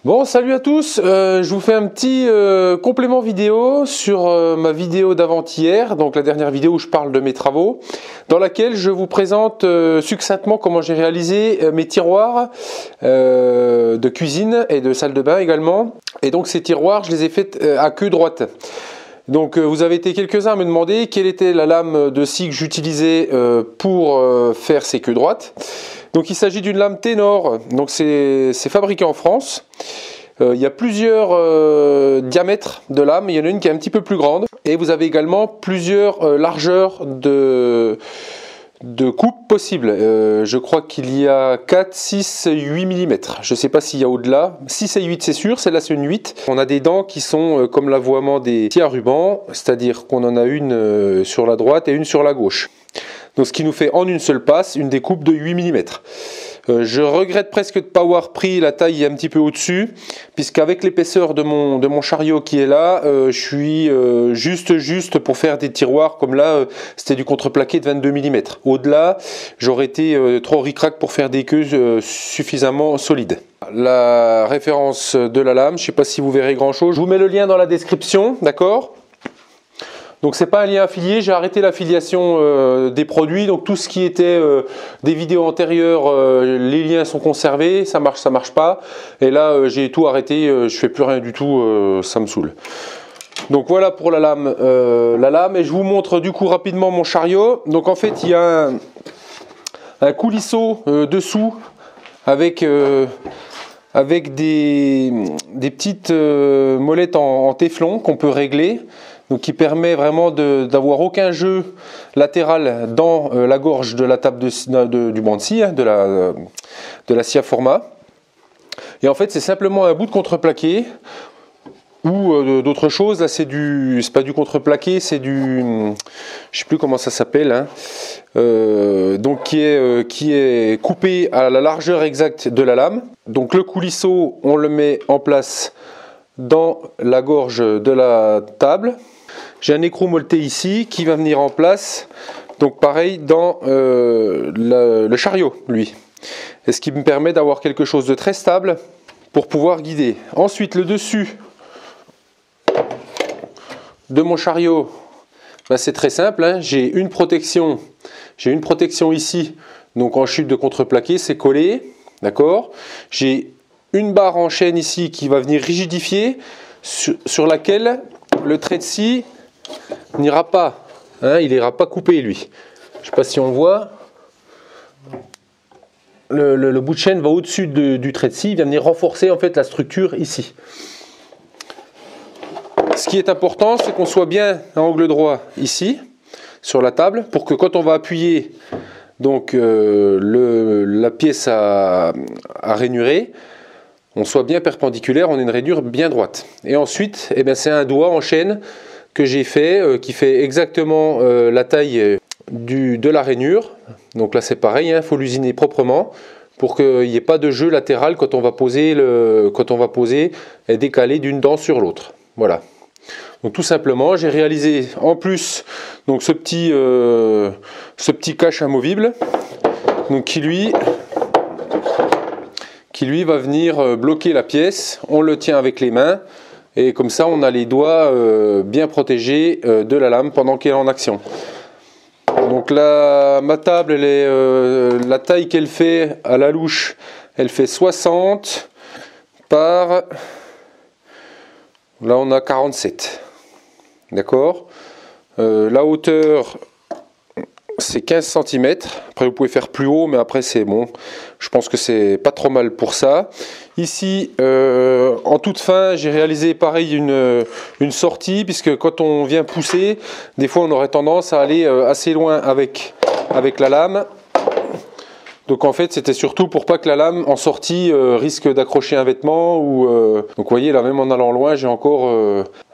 Bon, salut à tous, je vous fais un petit complément vidéo sur ma vidéo d'avant-hier, donc la dernière vidéo où je parle de mes travaux, dans laquelle je vous présente succinctement comment j'ai réalisé mes tiroirs de cuisine et de salle de bain également. Et donc ces tiroirs, je les ai faits à queue droite. Donc vous avez été quelques-uns à me demander quelle était la lame de scie que j'utilisais pour faire ces queues droites. Donc il s'agit d'une lame Ténor, donc c'est fabriqué en France. Il y a plusieurs diamètres de lame, il y en a une qui est un petit peu plus grande. Et vous avez également plusieurs largeurs de coupe possibles. Je crois qu'il y a 4, 6, 8 mm. Je ne sais pas s'il y a au-delà. 6 et 8 c'est sûr, celle-là c'est une 8. On a des dents qui sont comme l'avouement des scies à ruban, c'est-à-dire qu'on en a une sur la droite et une sur la gauche. Donc ce qui nous fait en une seule passe une découpe de 8 mm. Je regrette presque de ne pas avoir pris la taille un petit peu au-dessus, puisqu'avec l'épaisseur de mon chariot qui est là, je suis juste pour faire des tiroirs comme là, c'était du contreplaqué de 22 mm. Au-delà, j'aurais été trop ric-rac pour faire des queues suffisamment solides. La référence de la lame, je ne sais pas si vous verrez grand-chose, je vous mets le lien dans la description, d'accord ? Donc c'est pas un lien affilié, j'ai arrêté l'affiliation des produits, donc tout ce qui était des vidéos antérieures, les liens sont conservés, ça marche pas. Et là j'ai tout arrêté, je fais plus rien du tout, ça me saoule. Donc voilà pour la lame, et je vous montre du coup rapidement mon chariot. Donc en fait il y a un coulisseau dessous avec des petites molettes en téflon qu'on peut régler. Donc qui permet vraiment d'avoir aucun jeu latéral dans la gorge de la table du banc de scie, hein, de la scie à format. Et en fait c'est simplement un bout de contreplaqué ou d'autres choses. Là c'est pas du contreplaqué, c'est du, je sais plus comment ça s'appelle, hein. Donc qui est coupé à la largeur exacte de la lame. Donc le coulisseau on le met en place dans la gorge de la table. J'ai un écrou molleté ici qui va venir en place, donc pareil dans le chariot, lui. Et ce qui me permet d'avoir quelque chose de très stable pour pouvoir guider. Ensuite, le dessus de mon chariot, ben c'est très simple, hein. J'ai une protection ici, donc en chute de contreplaqué, c'est collé, d'accord. J'ai une barre en chaîne ici qui va venir rigidifier, sur laquelle le trait de scie n'ira pas, hein, il n'ira pas coupé lui. Je ne sais pas si on voit, le bout de chaîne va au-dessus du trait de scie, il va venir renforcer en fait la structure ici. Ce qui est important, c'est qu'on soit bien à angle droit ici, sur la table, pour que quand on va appuyer donc, la pièce à rainurer, on soit bien perpendiculaire, on ait une rainure bien droite. Et ensuite, eh bien, c'est un doigt en chaîne que j'ai fait, qui fait exactement la taille de la rainure. Donc là c'est pareil, il faut l'usiner proprement pour qu'il n'y ait pas de jeu latéral quand on va poser et décaler d'une dent sur l'autre. Voilà. Donc tout simplement, j'ai réalisé en plus donc ce petit cache amovible, donc qui lui va venir bloquer la pièce. On le tient avec les mains. Et comme ça, on a les doigts bien protégés de la lame pendant qu'elle est en action. Donc là, ma table, elle est, la taille qu'elle fait à la louche, elle fait 60 par... Là, on a 47. D'accord. La hauteur, c'est 15 cm. Après, vous pouvez faire plus haut, mais après, c'est bon. Je pense que c'est pas trop mal pour ça. Ici, en toute fin, j'ai réalisé pareil une sortie, puisque quand on vient pousser, des fois on aurait tendance à aller assez loin avec la lame. Donc en fait, c'était surtout pour pas que la lame en sortie risque d'accrocher un vêtement. Donc vous voyez, là même en allant loin, j'ai encore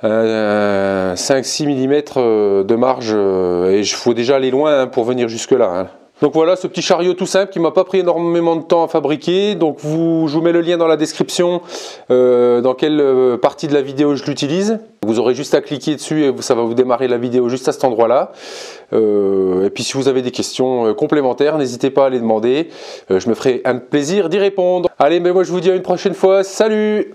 5-6 mm de marge. Et il faut déjà aller loin, hein, pour venir jusque là, hein. Donc voilà, ce petit chariot tout simple qui m'a pas pris énormément de temps à fabriquer. Donc je vous mets le lien dans la description dans quelle partie de la vidéo je l'utilise. Vous aurez juste à cliquer dessus et ça va vous démarrer la vidéo juste à cet endroit-là. Et puis si vous avez des questions complémentaires, n'hésitez pas à les demander. Je me ferai un plaisir d'y répondre. Allez, mais moi je vous dis à une prochaine fois. Salut!